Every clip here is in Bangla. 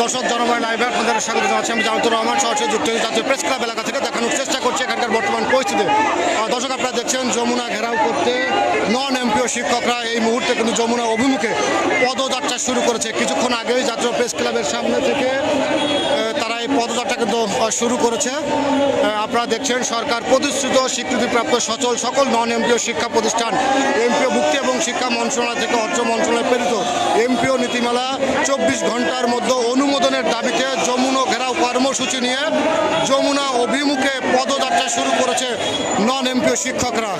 দর্শক জনময় লাইভে আপনাদের স্বাগত জানাচ্ছি। আমি জামাতুর রহমান সরাসরি যুক্ত জাতীয় প্রেস ক্লাব এলাকা থেকে দেখানোর চেষ্টা করছি এখানকার বর্তমান পরিস্থিতি। দর্শক আপনারা দেখছেন যমুনা ঘেরাও করতে নন এমপিও শিক্ষকরা এই মুহূর্তে কিন্তু যমুনা অভিমুখে পদযাত্রা শুরু করেছে। কিছুক্ষণ আগেই জাতীয় প্রেস ক্লাবের সামনে থেকে তারা এই পদযাত্রা কিন্তু শুরু করেছে। আপনারা দেখছেন সরকার প্রতিশ্রুত স্বীকৃতিপ্রাপ্ত সচল সকল নন এমপিও শিক্ষা প্রতিষ্ঠান এমপিও মুক্তি এবং শিক্ষা মন্ত্রণালয় থেকে অর্থ মন্ত্রণালয় প্রেরিত এমপিও নীতিমালা 24 ঘন্টার মধ্যে অনুমোদনের দাবিতে যমুনা ঘেরাও কর্মসূচি নিয়ে যমুনা অভিমুখে পদযাত্রা শুরু করেছে নন এমপিও শিক্ষকরা।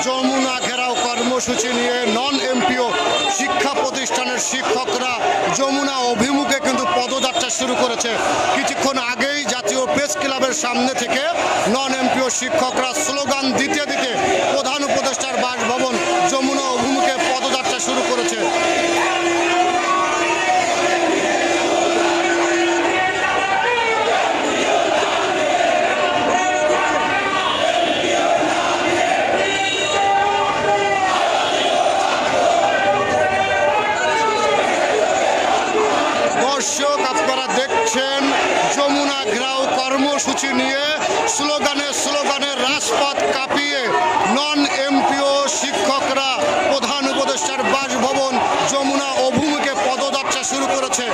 যমুনা ঘেরাও কর্মসূচি নিয়ে নন এমপিও শিক্ষা প্রতিষ্ঠানের শিক্ষকরা যমুনা অভিমুখে কিন্তু পদযাত্রা শুরু করেছে। কিছুক্ষণ আগেই জাতীয় প্রেস ক্লাবের সামনে থেকে নন এমপিও শিক্ষকরা স্লোগান দিতে দিতে প্রধান উপদেষ্টার বাসভবন যমুনা অভিমুখে পদযাত্রা শুরু করেছে। দর্শক আপনারা দেখছেন যমুনা ঘেরাও কর্মসূচি নিয়ে স্লোগানে রাজপথ কাঁপিয়ে নন এমপিও শিক্ষকরা প্রধান উপদেষ্টার বাসভবন যমুনা অভিমুখে পদযাত্রা শুরু করেছে।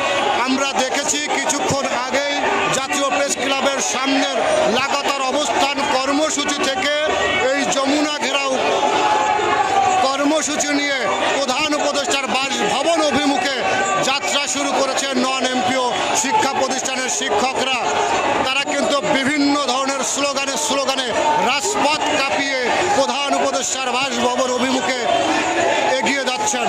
আমরা দেখেছি কিছুক্ষণ আগেই জাতীয় প্রেস ক্লাবের সামনের লাগাতার অবস্থান কর্মসূচি থেকে এই যমুনা ঘেরাও কর্মসূচি নিয়ে প্রধান উপদেষ্টার বাসভবন অভিমুখে যাত্রা শুরু করেছে নন এমপিও শিক্ষা প্রতিষ্ঠানের শিক্ষকরা। তারা কিন্তু বিভিন্ন ধরনের স্লোগানে রাজপথ কাঁপিয়ে প্রধান উপদেষ্টার বাসভবন অভিমুখে এগিয়ে যাচ্ছেন।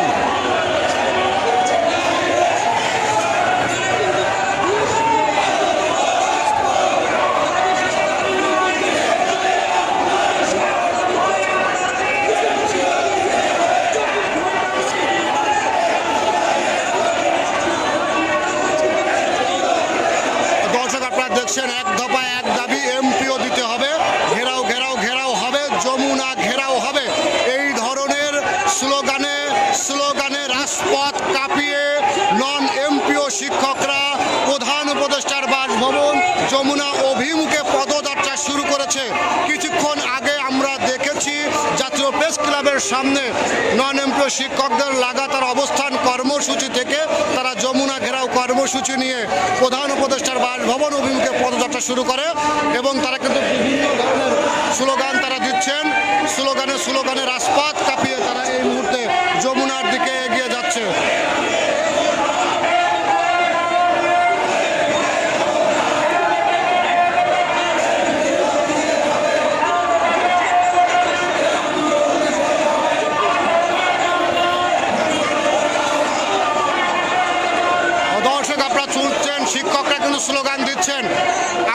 এক দফা এক দাবি এমপিও দিতে হবে, ঘেরাও ঘেরাও ঘেরাও হবে, যমুনা ঘেরাও হবে, এই ধরনের স্লোগানে রাজপথ কাঁপিয়ে নন এমপিও শিক্ষকরা প্রধান উপদেষ্টার বাসভবন যমুনা অভিমুখে পদযাত্রা শুরু করেছে। কিছুক্ষণ আগে আমরা দেখেছি জাতীয় প্রেস ক্লাবের সামনে নন এমপিও শিক্ষকদের লাগাতার অবস্থান কর্মসূচি থেকে তারা যমুনা ঘেরাও কর্মসূচি নিয়ে প্রধান উপদেষ্টার বাসভবন অভিমুখে পদযাত্রা শুরু করে এবং তারা কিন্তু বিভিন্ন ধরনের স্লোগান তারা দিচ্ছেন। স্লোগানে রাজপথ কাঁপিয়ে তারা এই মুহূর্তে যমুনার দিকে এগিয়ে যাচ্ছে। দর্শক আপনারা শুনছেন শিক্ষকরা কিন্তু স্লোগান দিচ্ছেন,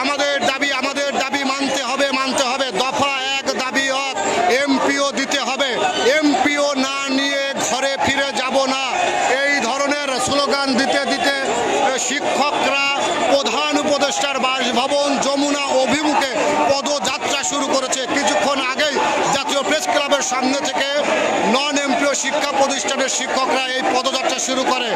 আমাদের দাবি মানতে হবে, দফা এক দাবি এক, এমপিও দিতে হবে, এমপিও না নিয়ে ঘরে ফিরে যাব না, এই ধরনের স্লোগান দিতে দিতে শিক্ষকরা প্রধান উপদেষ্টার বাসভবন যমুনা অভিমুখে পদযাত্রা শুরু করেছে। কিছুক্ষণ আগেই জাতীয় প্রেস ক্লাবের সামনে থেকে নন এমপিও শিক্ষা প্রতিষ্ঠানের শিক্ষকরা এই পদযাত্রা শুরু করে।